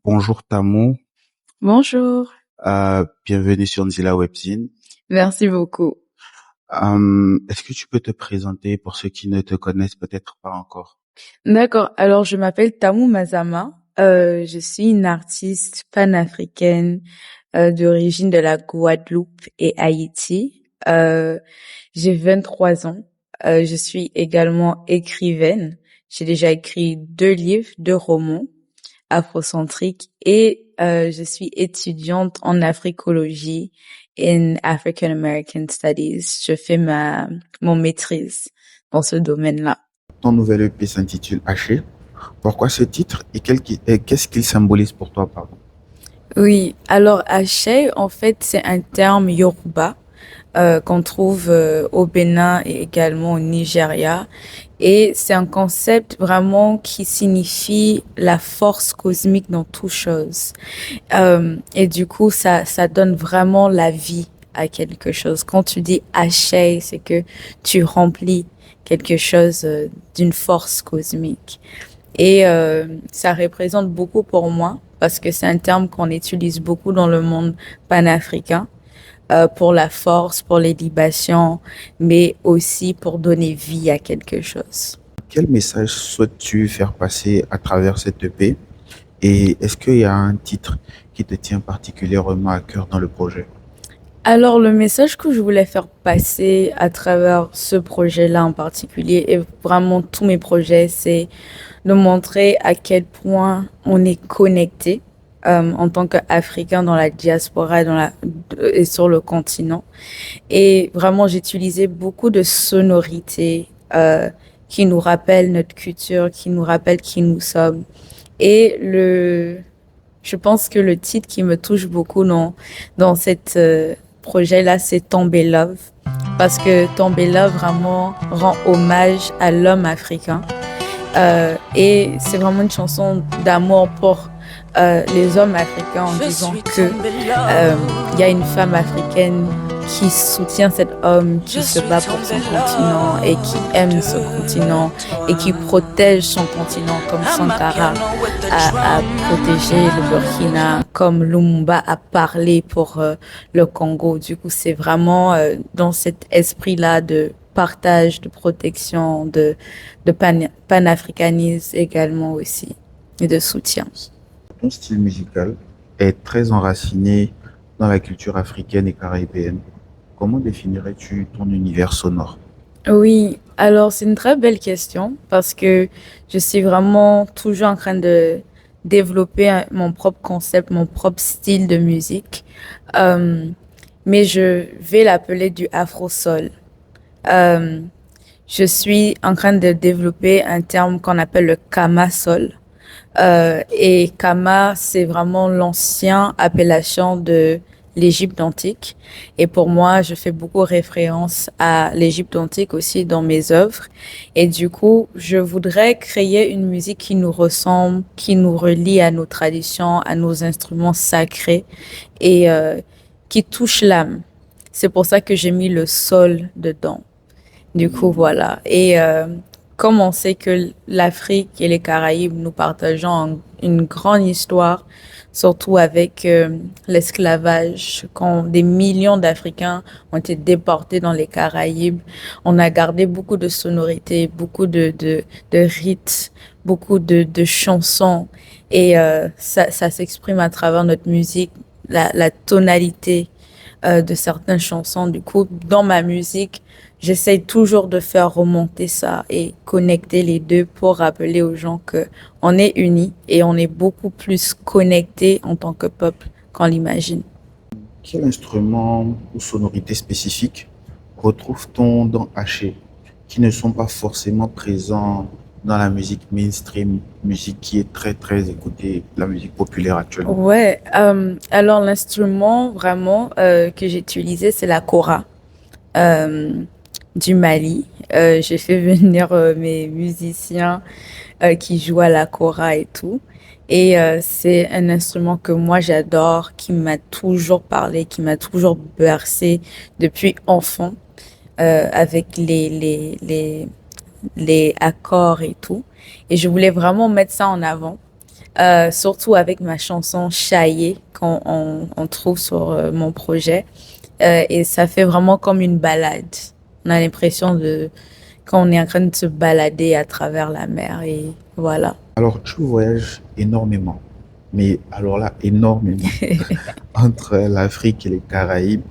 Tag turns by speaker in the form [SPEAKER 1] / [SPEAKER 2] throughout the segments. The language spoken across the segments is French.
[SPEAKER 1] Bonjour Tamou,
[SPEAKER 2] Bonjour,
[SPEAKER 1] bienvenue sur Nzilla Webzine.
[SPEAKER 2] merci beaucoup.
[SPEAKER 1] Est-ce que tu peux te présenter pour ceux qui ne te connaissent peut-être pas encore?
[SPEAKER 2] D'accord, alors je m'appelle Tamou Mazama. Je suis une artiste panafricaine d'origine de la Guadeloupe et Haïti. J'ai 23 ans. Je suis également écrivaine. J'ai déjà écrit 2 livres, 2 romans afrocentriques et je suis étudiante en africologie in African American Studies. Je fais mon maîtrise dans ce domaine-là.
[SPEAKER 1] Ton nouvel EP s'intitule Haché. Pourquoi ce titre et qu'est-ce qu'il symbolise pour toi, pardon?
[SPEAKER 2] Oui, alors Haché, en fait, c'est un terme Yoruba qu'on trouve au Bénin et également au Nigeria. Et c'est un concept vraiment qui signifie la force cosmique dans toute chose. Et du coup, ça donne vraiment la vie à quelque chose. Quand tu dis Haché, c'est que tu remplis quelque chose d'une force cosmique. Et ça représente beaucoup pour moi parce que c'est un terme qu'on utilise beaucoup dans le monde panafricain pour la force, pour les libations, mais aussi pour donner vie à quelque chose.
[SPEAKER 1] Quel message souhaites-tu faire passer à travers cet EP? Et est-ce qu'il y a un titre qui te tient particulièrement à cœur dans le projet?
[SPEAKER 2] Alors, le message que je voulais faire passer à travers ce projet-là en particulier, et vraiment tous mes projets, c'est de montrer à quel point on est connecté en tant qu'Africain dans la diaspora et sur le continent. Et vraiment, j'utilisais beaucoup de sonorités qui nous rappellent notre culture, qui nous rappellent qui nous sommes. Et je pense que le titre qui me touche beaucoup dans cette projet-là, c'est Tomber Love. Parce que Tomber Love vraiment rend hommage à l'homme africain. Et c'est vraiment une chanson d'amour pour les hommes africains en disant que il y a une femme africaine qui soutient cet homme qui se bat pour son continent et qui aime ce continent et qui protège son continent comme Sankara a protégé le Burkina, comme Lumumba a parlé pour le Congo. Du coup, c'est vraiment dans cet esprit-là de partage, de protection, de panafricanisme également aussi et de soutien.
[SPEAKER 1] Ton style musical est très enraciné dans la culture africaine et caribéenne. Comment définirais-tu ton univers sonore?
[SPEAKER 2] Oui, alors c'est une très belle question parce que je suis vraiment toujours en train de développer mon propre concept, mon propre style de musique. Euh, mais je vais l'appeler du afro-soul. Euh, je suis en train de développer un terme qu'on appelle le kama soul. Et Kama, c'est vraiment l'ancien appellation de l'Égypte antique. Et pour moi, je fais beaucoup référence à l'Égypte antique aussi dans mes œuvres. Et du coup, je voudrais créer une musique qui nous ressemble, qui nous relie à nos traditions, à nos instruments sacrés et qui touche l'âme. C'est pour ça que j'ai mis le sol dedans. Du coup, voilà. Et comme on sait que l'Afrique et les Caraïbes, nous partageons une grande histoire, surtout avec l'esclavage, quand des millions d'Africains ont été déportés dans les Caraïbes, on a gardé beaucoup de sonorités, beaucoup de rites, beaucoup de chansons. Et ça s'exprime à travers notre musique, la tonalité de certaines chansons. Du coup, dans ma musique, j'essaie toujours de faire remonter ça et connecter les deux pour rappeler aux gens que on est unis et on est beaucoup plus connectés en tant que peuple qu'on l'imagine.
[SPEAKER 1] Quel instrument ou sonorité spécifique retrouve-t-on dans Haché qui ne sont pas forcément présents dans la musique mainstream, musique qui est très très écoutée, la musique populaire actuellement?
[SPEAKER 2] Ouais, alors l'instrument vraiment que j'ai utilisé, c'est la kora euh, du Mali. J'ai fait venir mes musiciens qui joue à la kora et tout. Et c'est un instrument que moi j'adore, qui m'a toujours parlé, qui m'a toujours bercé depuis enfant, avec les accords et tout. Et je voulais vraiment mettre ça en avant surtout avec ma chanson Chaillé qu'on trouve sur mon projet. Et ça fait vraiment comme une balade. On a l'impression de quand on est en train de se balader à travers la mer et voilà.
[SPEAKER 1] Alors, tu voyages énormément, mais alors là, énormément, entre l'Afrique et les Caraïbes.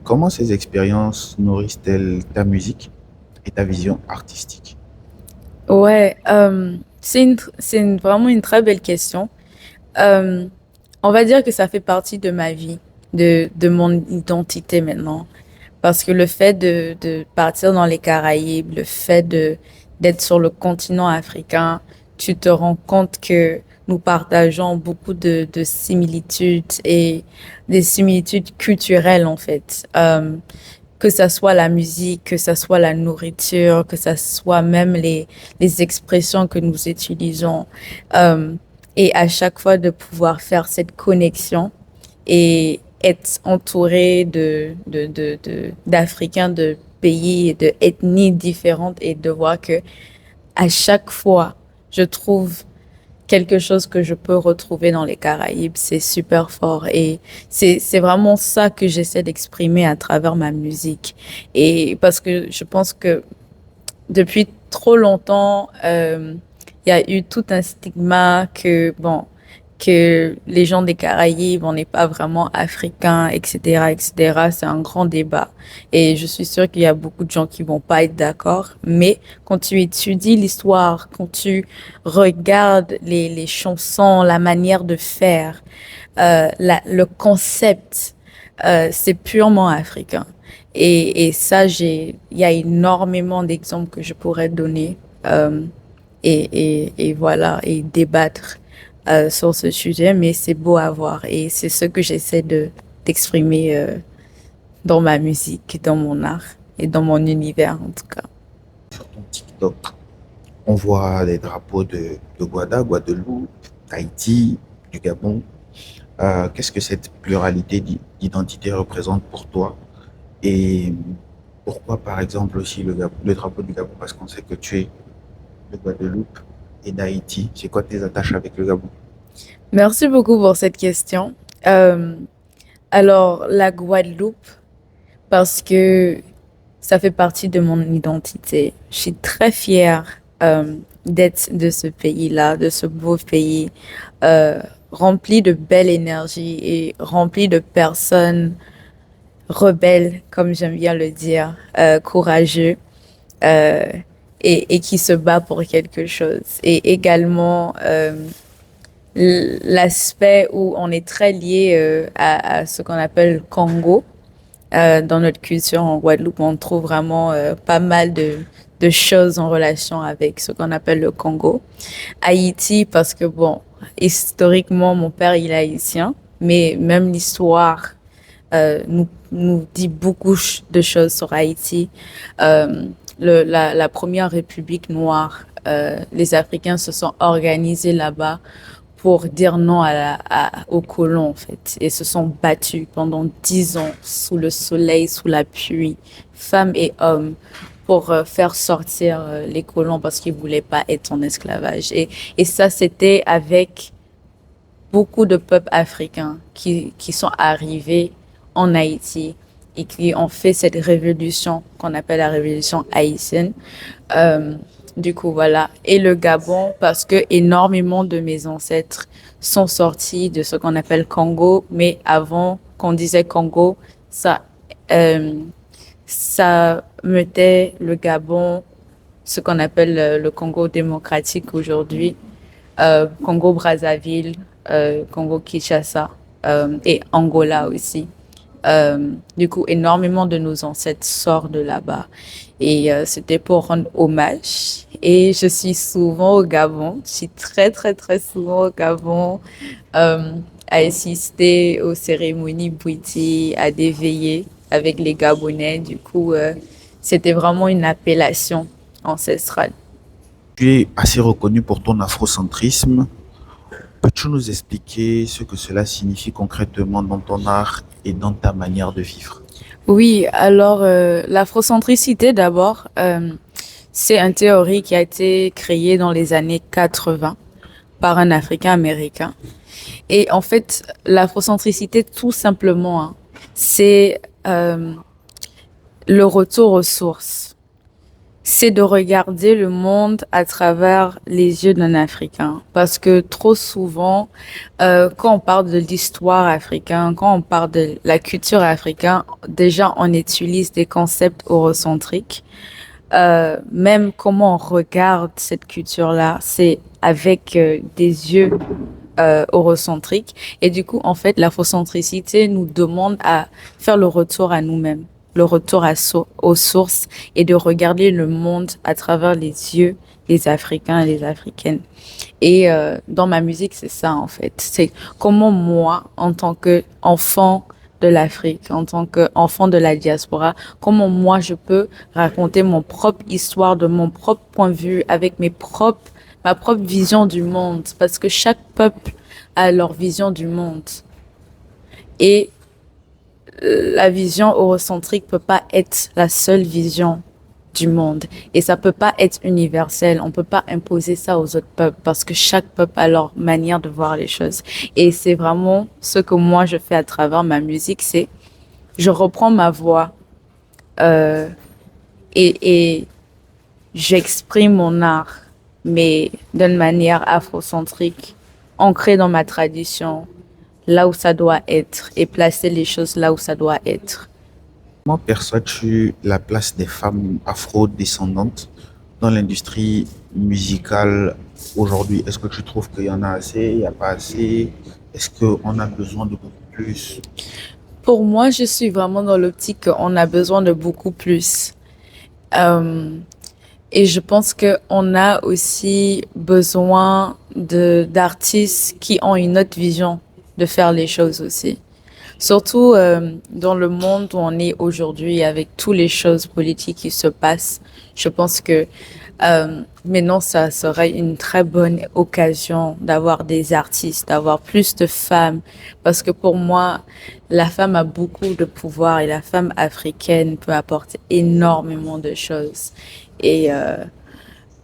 [SPEAKER 1] Comment ces expériences nourrissent-elles ta musique et ta vision artistique?
[SPEAKER 2] Ouais, vraiment une très belle question. Euh, on va dire que ça fait partie de ma vie, de mon identité maintenant. Parce que le fait de partir dans les Caraïbes, le fait d'être sur le continent africain, tu te rends compte que nous partageons beaucoup de similitudes et des similitudes culturelles en fait. Que ça soit la musique, que ça soit la nourriture, que ça soit même les expressions que nous utilisons. Euh, et à chaque fois de pouvoir faire cette connexion et être entouré d'Africains, de pays et de ethnies différentes et de voir que à chaque fois, je trouve quelque chose que je peux retrouver dans les Caraïbes. C'est super fort et c'est vraiment ça que j'essaie d'exprimer à travers ma musique. Et parce que je pense que depuis trop longtemps, il y a eu tout un stigma que, bon, que les gens des Caraïbes, on n'est pas vraiment africains, etc., etc. C'est un grand débat. Et je suis sûre qu'il y a beaucoup de gens qui vont pas être d'accord. Mais quand tu étudies l'histoire, quand tu regardes les chansons, la manière de faire, le concept, c'est purement africain. Et ça, il y a énormément d'exemples que je pourrais donner et voilà, et débattre sur ce sujet, mais c'est beau à voir et c'est ce que j'essaie d'exprimer dans ma musique, dans mon art et dans mon univers en tout cas.
[SPEAKER 1] Sur ton TikTok, on voit les drapeaux de Guadeloupe, d'Haïti, du Gabon. Qu'est-ce que cette pluralité d'identité représente pour toi? Et pourquoi, par exemple, aussi le drapeau du Gabon? Parce qu'on sait que tu es de Guadeloupe et d'Haïti. C'est quoi tes attaches avec le Gabon?
[SPEAKER 2] Merci beaucoup pour cette question. Euh, alors, la Guadeloupe, parce que ça fait partie de mon identité. Je suis très fière d'être de ce pays-là, de ce beau pays, rempli de belle énergie et rempli de personnes rebelles, comme j'aime bien le dire, courageux euh, et qui se bat pour quelque chose. Et également l'aspect où on est très lié à ce qu'on appelle le Congo. Dans notre culture en Guadeloupe, on trouve vraiment pas mal de choses en relation avec ce qu'on appelle le Congo. Haïti, parce que bon, historiquement, mon père, il est haïtien, mais même l'histoire nous dit beaucoup de choses sur Haïti. La première république noire, les Africains se sont organisés là-bas pour dire non aux colons, en fait, et se sont battus pendant 10 ans sous le soleil, sous la pluie, femmes et hommes, pour faire sortir les colons parce qu'ils voulaient pas être en esclavage. Et ça, c'était avec beaucoup de peuples africains qui sont arrivés en Haïti et qui ont fait cette révolution qu'on appelle la révolution haïtienne. Euh, du coup, voilà. Et le Gabon, parce que énormément de mes ancêtres sont sortis de ce qu'on appelle Congo, mais avant qu'on disait Congo, ça, euh, ça mettait le Gabon, ce qu'on appelle le Congo démocratique aujourd'hui, Congo-Brazzaville, Congo-Kinshasa et Angola aussi. Du coup, énormément de nos ancêtres sortent de là-bas. Et c'était pour rendre hommage. Et je suis souvent au Gabon. Je suis très, très, très souvent au Gabon euh, à assister aux cérémonies Bwiti, à des veillées avec les Gabonais. Du coup, c'était vraiment une appellation ancestrale.
[SPEAKER 1] Tu es assez reconnu pour ton afrocentrisme. Peux-tu nous expliquer ce que cela signifie concrètement dans ton art et dans ta manière de vivre?
[SPEAKER 2] Oui, alors l'afrocentricité d'abord, c'est une théorie qui a été créée dans les années 80 par un Africain américain. Et en fait, l'afrocentricité, tout simplement, hein, c'est le retour aux sources. C'est de regarder le monde à travers les yeux d'un Africain. Parce que trop souvent, quand on parle de l'histoire africaine, quand on parle de la culture africaine, déjà on utilise des concepts eurocentriques. Même comment on regarde cette culture-là, c'est avec des yeux eurocentriques. Et du coup, en fait, l'afrocentricité nous demande à faire le retour à nous-mêmes, le retour aux sources et de regarder le monde à travers les yeux des Africains et des Africaines. Et dans ma musique, c'est ça, en fait. C'est comment moi, en tant qu'enfant de l'Afrique, en tant qu'enfant de la diaspora, comment moi je peux raconter mon propre histoire de mon propre point de vue avec ma propre vision du monde. Parce que chaque peuple a leur vision du monde. Et la vision eurocentrique peut pas être la seule vision du monde. Et ça peut pas être universel. On peut pas imposer ça aux autres peuples parce que chaque peuple a leur manière de voir les choses. Et c'est vraiment ce que moi je fais à travers ma musique, c'est je reprends ma voix euh, et j'exprime mon art, mais d'une manière afrocentrique, ancrée dans ma tradition, là où ça doit être et placer les choses là où ça doit être.
[SPEAKER 1] Comment perçois-tu la place des femmes afro-descendantes dans l'industrie musicale aujourd'hui? Est-ce que tu trouves qu'il y en a assez, il n'y a pas assez? Est-ce qu'on a besoin de beaucoup plus?
[SPEAKER 2] Pour moi, je suis vraiment dans l'optique qu'on a besoin de beaucoup plus. Euh, et je pense qu'on a aussi besoin d'artistes qui ont une autre vision de faire les choses aussi. Surtout dans le monde où on est aujourd'hui avec toutes les choses politiques qui se passent, je pense que maintenant ça serait une très bonne occasion d'avoir des artistes, d'avoir plus de femmes, parce que pour moi, la femme a beaucoup de pouvoir et la femme africaine peut apporter énormément de choses. Et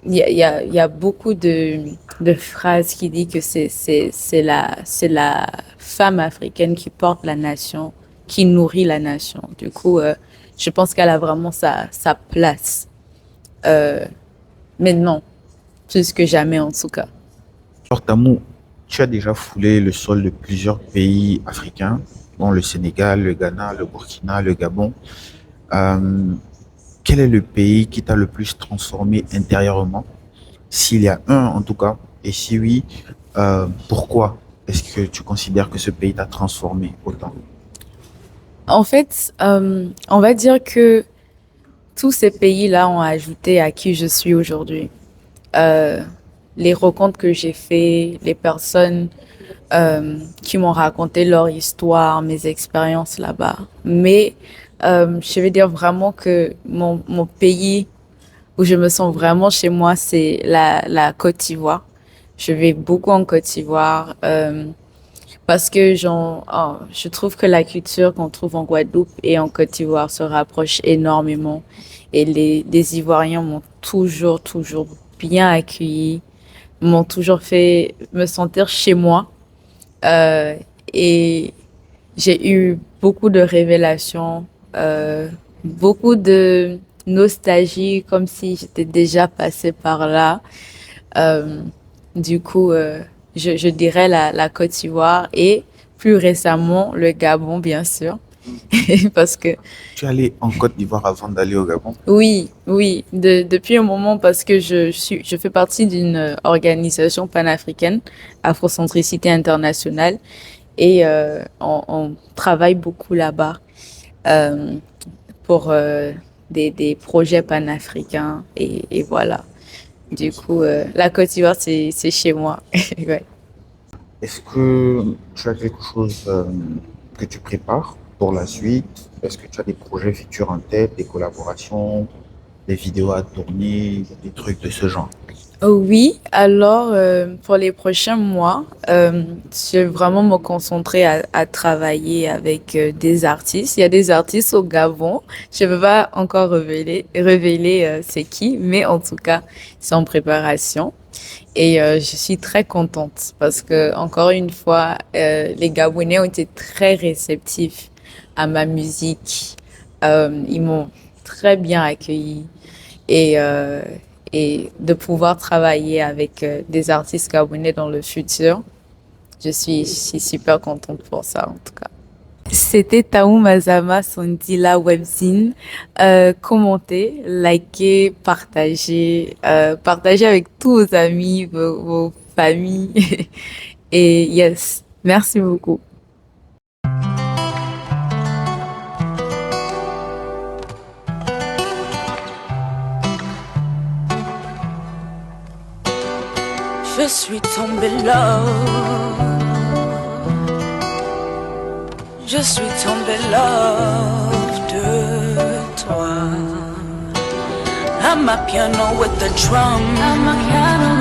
[SPEAKER 2] il y a beaucoup de phrases qui disent que c'est la femme africaine qui porte la nation, qui nourrit la nation. Du coup, je pense qu'elle a vraiment sa place euh, maintenant, plus que jamais en tout cas.
[SPEAKER 1] Alors, Tamou, tu as déjà foulé le sol de plusieurs pays africains, dont le Sénégal, le Ghana, le Burkina, le Gabon. Euh, Quel est le pays qui t'a le plus transformé intérieurement? S'il y a un, en tout cas, et si oui, pourquoi est-ce que tu considères que ce pays t'a transformé autant?
[SPEAKER 2] En fait, on va dire que tous ces pays-là ont ajouté à qui je suis aujourd'hui. Euh, les rencontres que j'ai fait, les personnes qui m'ont raconté leur histoire, mes expériences là-bas. Mais je vais dire vraiment que mon pays où je me sens vraiment chez moi, c'est la Côte d'Ivoire. Je vais beaucoup en Côte d'Ivoire parce que je trouve que la culture qu'on trouve en Guadeloupe et en Côte d'Ivoire se rapproche énormément. Et les Ivoiriens m'ont toujours bien accueilli, m'ont toujours fait me sentir chez moi. Euh, et j'ai eu beaucoup de révélations, beaucoup de nostalgie, comme si j'étais déjà passée par là. Euh, du coup, je dirais la Côte d'Ivoire et plus récemment le Gabon, bien sûr. Parce que
[SPEAKER 1] Tu es allé en Côte d'Ivoire avant d'aller au Gabon?
[SPEAKER 2] oui, depuis un moment parce que je fais partie d'une organisation panafricaine, Afrocentricité internationale, et on travaille beaucoup là-bas euh, pour des projets panafricains et voilà. Du coup, la Côte d'Ivoire, c'est chez moi. Ouais.
[SPEAKER 1] Est-ce que tu as quelque chose que tu prépares pour la suite? Est-ce que tu as des projets futurs en tête, des collaborations, des vidéos à tourner, des trucs de ce genre?
[SPEAKER 2] Oui, alors pour les prochains mois, je vais vraiment me concentrer à travailler avec des artistes. Il y a des artistes au Gabon. Je ne peux pas encore révéler c'est qui, mais en tout cas, ils sont en préparation. Et je suis très contente parce que, encore une fois, les Gabonais ont été très réceptifs à ma musique. Ils m'ont très bien accueilli et, euh, et de pouvoir travailler avec des artistes gabonais dans le futur, je suis super contente pour ça en tout cas. C'était Taou Mazama Sondila Webzine. Commentez, likez, partagez, partagez avec tous vos amis, vos familles. Et yes, merci beaucoup.
[SPEAKER 3] Je suis tombée là. Je suis tombée love de toi. I'm a piano with the drum. I'm a piano